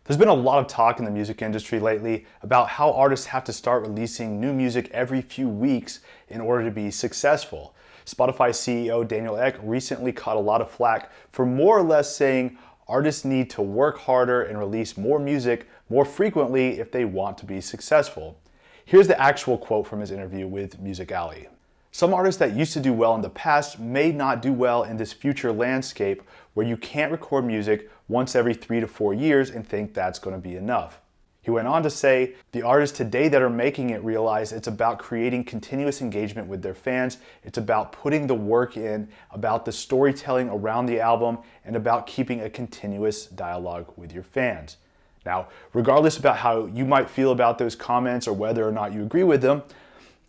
There's been a lot of talk in the music industry lately about how artists have to start releasing new music every few weeks in order to be successful. Spotify CEO Daniel Ek recently caught a lot of flack for more or less saying artists need to work harder and release more music more frequently if they want to be successful. Here's the actual quote from his interview with Music Alley. Some artists that used to do well in the past may not do well in this future landscape where you can't record music once every 3 to 4 years and think that's going to be enough. He went on to say, the artists today that are making it realize it's about creating continuous engagement with their fans, it's about putting the work in, about the storytelling around the album, and about keeping a continuous dialogue with your fans. Now, regardless about how you might feel about those comments or whether or not you agree with them,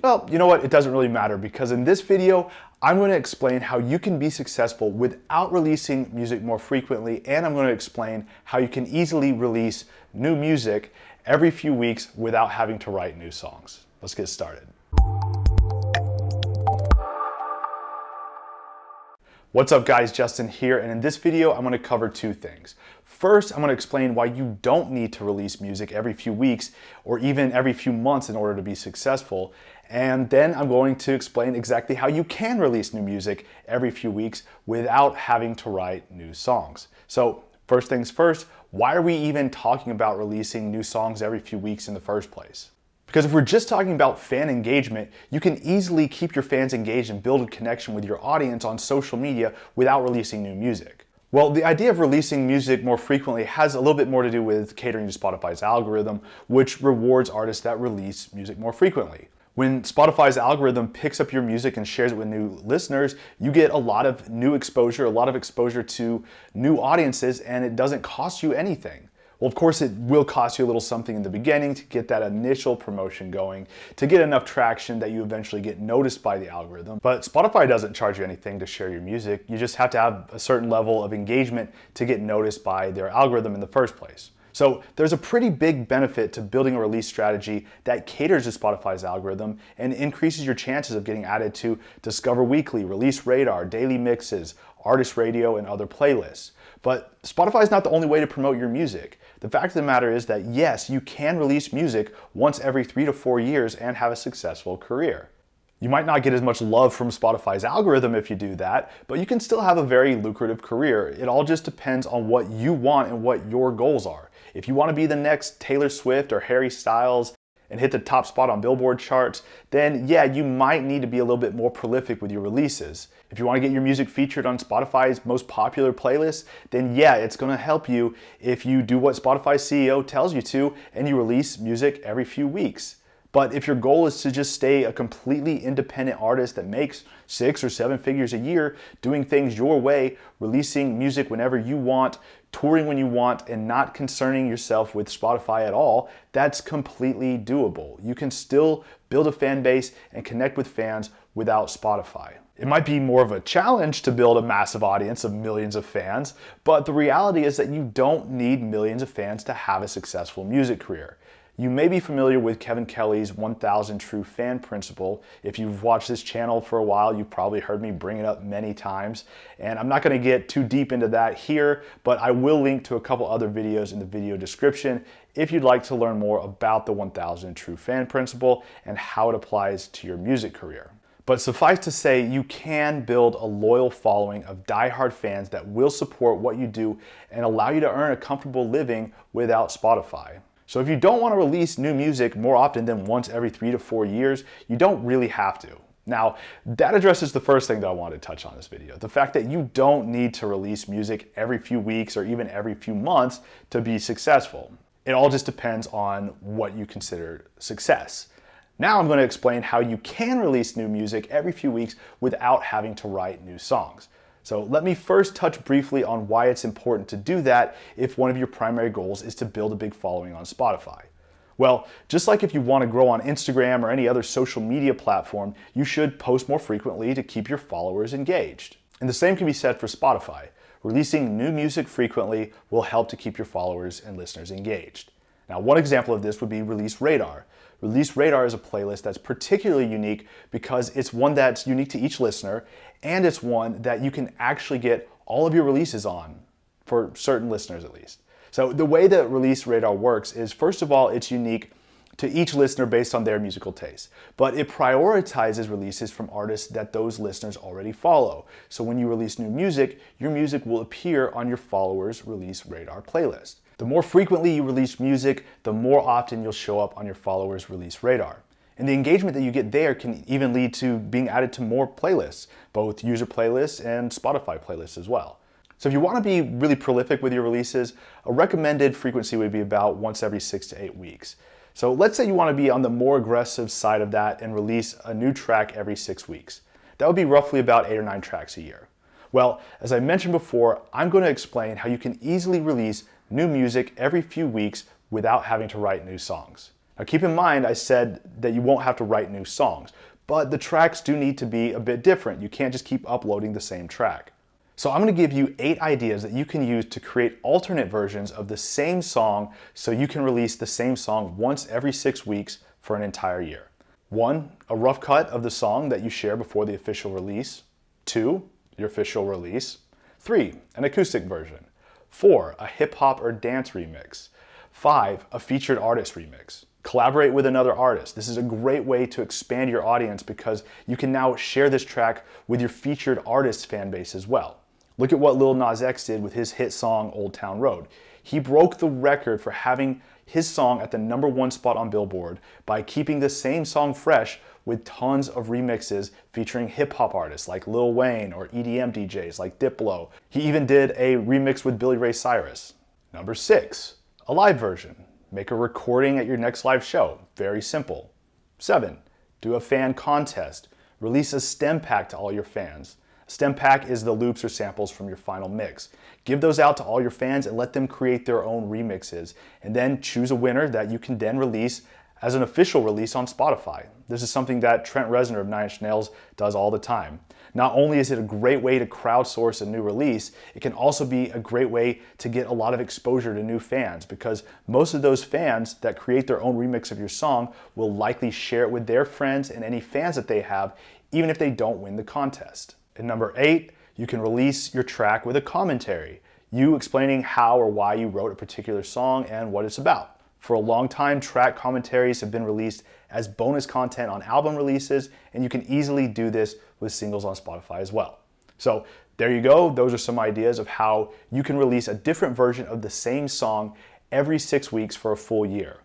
well, you know what? It doesn't really matter because in this video, I'm going to explain how you can be successful without releasing music more frequently, and I'm going to explain how you can easily release new music every few weeks without having to write new songs. Let's get started. What's up guys, Justin here, and in this video I'm going to cover two things. First, I'm going to explain why you don't need to release music every few weeks or even every few months in order to be successful. And then I'm going to explain exactly how you can release new music every few weeks without having to write new songs. So first things first, why are we even talking about releasing new songs every few weeks in the first place? Because if we're just talking about fan engagement, you can easily keep your fans engaged and build a connection with your audience on social media without releasing new music. Well, the idea of releasing music more frequently has a little bit more to do with catering to Spotify's algorithm, which rewards artists that release music more frequently. When Spotify's algorithm picks up your music and shares it with new listeners, you get a lot of new exposure, a lot of exposure to new audiences, and it doesn't cost you anything. Well, of course, it will cost you a little something in the beginning to get that initial promotion going, to get enough traction that you eventually get noticed by the algorithm. But Spotify doesn't charge you anything to share your music. You just have to have a certain level of engagement to get noticed by their algorithm in the first place. So there's a pretty big benefit to building a release strategy that caters to Spotify's algorithm and increases your chances of getting added to Discover Weekly, Release Radar, Daily Mixes, Artist Radio, and other playlists. But Spotify is not the only way to promote your music. The fact of the matter is that yes, you can release music once every 3 to 4 years and have a successful career. You might not get as much love from Spotify's algorithm if you do that, but you can still have a very lucrative career. It all just depends on what you want and what your goals are. If you want to be the next Taylor Swift or Harry Styles and hit the top spot on Billboard charts, then yeah, you might need to be a little bit more prolific with your releases. If you want to get your music featured on Spotify's most popular playlists, then yeah, it's going to help you if you do what Spotify's CEO tells you to and you release music every few weeks. But if your goal is to just stay a completely independent artist that makes 6 or 7 figures a year, doing things your way, releasing music whenever you want, touring when you want, and not concerning yourself with Spotify at all, that's completely doable. You can still build a fan base and connect with fans without Spotify. It might be more of a challenge to build a massive audience of millions of fans, but the reality is that you don't need millions of fans to have a successful music career. You may be familiar with Kevin Kelly's 1,000 True Fan Principle. If you've watched this channel for a while, you've probably heard me bring it up many times. And I'm not going to get too deep into that here, but I will link to a couple other videos in the video description if you'd like to learn more about the 1,000 True Fan Principle and how it applies to your music career. But suffice to say, you can build a loyal following of diehard fans that will support what you do and allow you to earn a comfortable living without Spotify. So if you don't want to release new music more often than once every 3 to 4 years, you don't really have to. Now, that addresses the first thing that I wanted to touch on in this video, the fact that you don't need to release music every few weeks or even every few months to be successful. It all just depends on what you consider success. Now I'm going to explain how you can release new music every few weeks without having to write new songs. So let me first touch briefly on why it's important to do that if one of your primary goals is to build a big following on Spotify. Well, just like if you want to grow on Instagram or any other social media platform, you should post more frequently to keep your followers engaged. And the same can be said for Spotify. Releasing new music frequently will help to keep your followers and listeners engaged. Now, one example of this would be Release Radar. Release Radar is a playlist that's particularly unique because it's one that's unique to each listener, and it's one that you can actually get all of your releases on, for certain listeners at least. So the way that Release Radar works is, first of all, it's unique to each listener based on their musical taste, but it prioritizes releases from artists that those listeners already follow. So when you release new music, your music will appear on your followers' Release Radar playlist. The more frequently you release music, the more often you'll show up on your followers' Release Radar. And the engagement that you get there can even lead to being added to more playlists, both user playlists and Spotify playlists as well. So if you want to be really prolific with your releases, a recommended frequency would be about once every 6 to 8 weeks. So let's say you want to be on the more aggressive side of that and release a new track every 6 weeks. That would be roughly about 8 or 9 tracks a year. Well, as I mentioned before, I'm going to explain how you can easily release new music every few weeks without having to write new songs. Now keep in mind, I said that you won't have to write new songs, but the tracks do need to be a bit different. You can't just keep uploading the same track. So I'm going to give you 8 ideas that you can use to create alternate versions of the same song so you can release the same song once every 6 weeks for an entire year. 1, a rough cut of the song that you share before the official release. 2, your official release. 3, an acoustic version. 4, a hip hop or dance remix. 5, a featured artist remix. Collaborate with another artist. This is a great way to expand your audience because you can now share this track with your featured artist fan base as well. Look at what Lil Nas X did with his hit song Old Town Road. He broke the record for having his song at the #1 spot on Billboard by keeping the same song fresh with tons of remixes featuring hip-hop artists like Lil Wayne or EDM DJs like Diplo. He even did a remix with Billy Ray Cyrus. Number 6, a live version. Make a recording at your next live show. Very simple. 7, do a fan contest. Release a stem pack to all your fans. A stem pack is the loops or samples from your final mix. Give those out to all your fans and let them create their own remixes. And then choose a winner that you can then release as an official release on Spotify. This is something that Trent Reznor of 9 Inch Nails does all the time. Not only is it a great way to crowdsource a new release, it can also be a great way to get a lot of exposure to new fans because most of those fans that create their own remix of your song will likely share it with their friends and any fans that they have, even if they don't win the contest. And number 8, you can release your track with a commentary, you explaining how or why you wrote a particular song and what it's about. For a long time, track commentaries have been released as bonus content on album releases, and you can easily do this with singles on Spotify as well. So there you go. Those are some ideas of how you can release a different version of the same song every 6 weeks for a full year.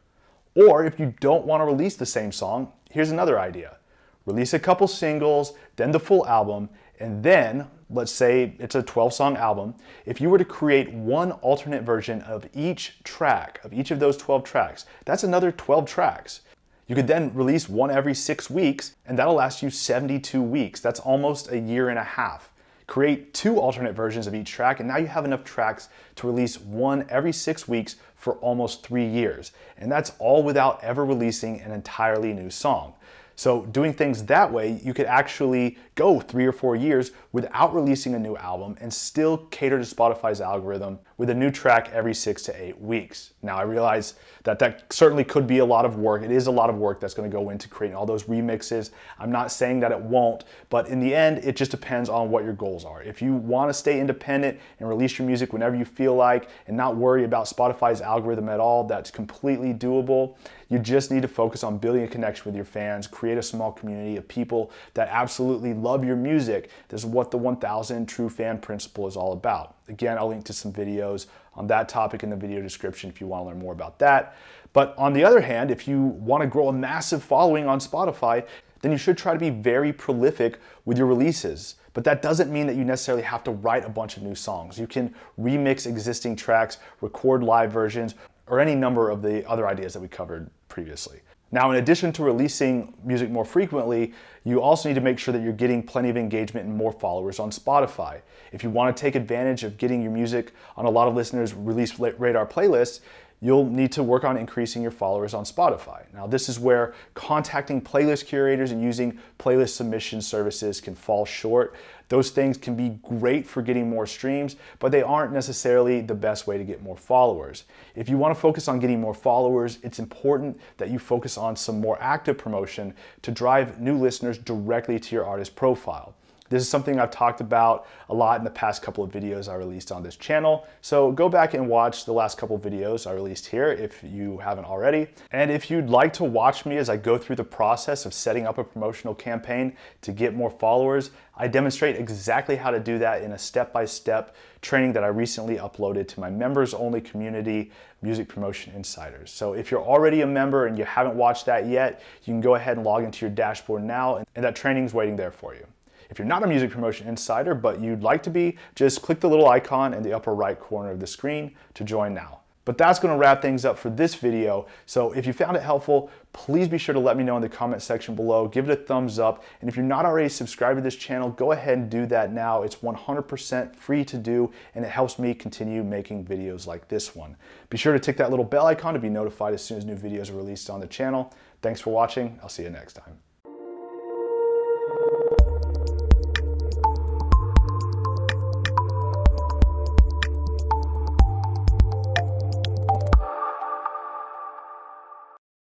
Or if you don't want to release the same song, here's another idea. Release a couple singles, then the full album, and then, let's say it's a 12-song album, if you were to create one alternate version of each track, of each of those 12 tracks, that's another 12 tracks. You could then release one every 6 weeks, and that'll last you 72 weeks. That's almost a year and a half. Create 2 alternate versions of each track, and now you have enough tracks to release one every 6 weeks for almost 3 years. And that's all without ever releasing an entirely new song. So doing things that way, you could actually go 3 or 4 years without releasing a new album and still cater to Spotify's algorithm with a new track every 6 to 8 weeks. Now I realize that that certainly could be a lot of work. It is a lot of work that's going to go into creating all those remixes. I'm not saying that it won't, but in the end, it just depends on what your goals are. If you want to stay independent and release your music whenever you feel like and not worry about Spotify's algorithm at all, that's completely doable. You just need to focus on building a connection with your fans, create a small community of people that absolutely love your music. This is what the 1000 True Fan Principle is all about. Again, I'll link to some videos on that topic in the video description if you want to learn more about that. But on the other hand, if you want to grow a massive following on Spotify, then you should try to be very prolific with your releases. But that doesn't mean that you necessarily have to write a bunch of new songs. You can remix existing tracks, record live versions, or any number of the other ideas that we covered previously. Now, in addition to releasing music more frequently, you also need to make sure that you're getting plenty of engagement and more followers on Spotify. If you want to take advantage of getting your music on a lot of listeners' release radar playlists, you'll need to work on increasing your followers on Spotify. Now, this is where contacting playlist curators and using playlist submission services can fall short. Those things can be great for getting more streams, but they aren't necessarily the best way to get more followers. If you want to focus on getting more followers, it's important that you focus on some more active promotion to drive new listeners directly to your artist profile. This is something I've talked about a lot in the past couple of videos I released on this channel. So go back and watch the last couple of videos I released here if you haven't already. And if you'd like to watch me as I go through the process of setting up a promotional campaign to get more followers, I demonstrate exactly how to do that in a step-by-step training that I recently uploaded to my members only community, Music Promotion Insiders. So if you're already a member and you haven't watched that yet, you can go ahead and log into your dashboard now, and that training is waiting there for you. If you're not a Music Promotion Insider, but you'd like to be, just click the little icon in the upper right corner of the screen to join now. But that's going to wrap things up for this video. So if you found it helpful, please be sure to let me know in the comment section below. Give it a thumbs up. And if you're not already subscribed to this channel, go ahead and do that now. It's 100% free to do, and it helps me continue making videos like this one. Be sure to tick that little bell icon to be notified as soon as new videos are released on the channel. Thanks for watching. I'll see you next time.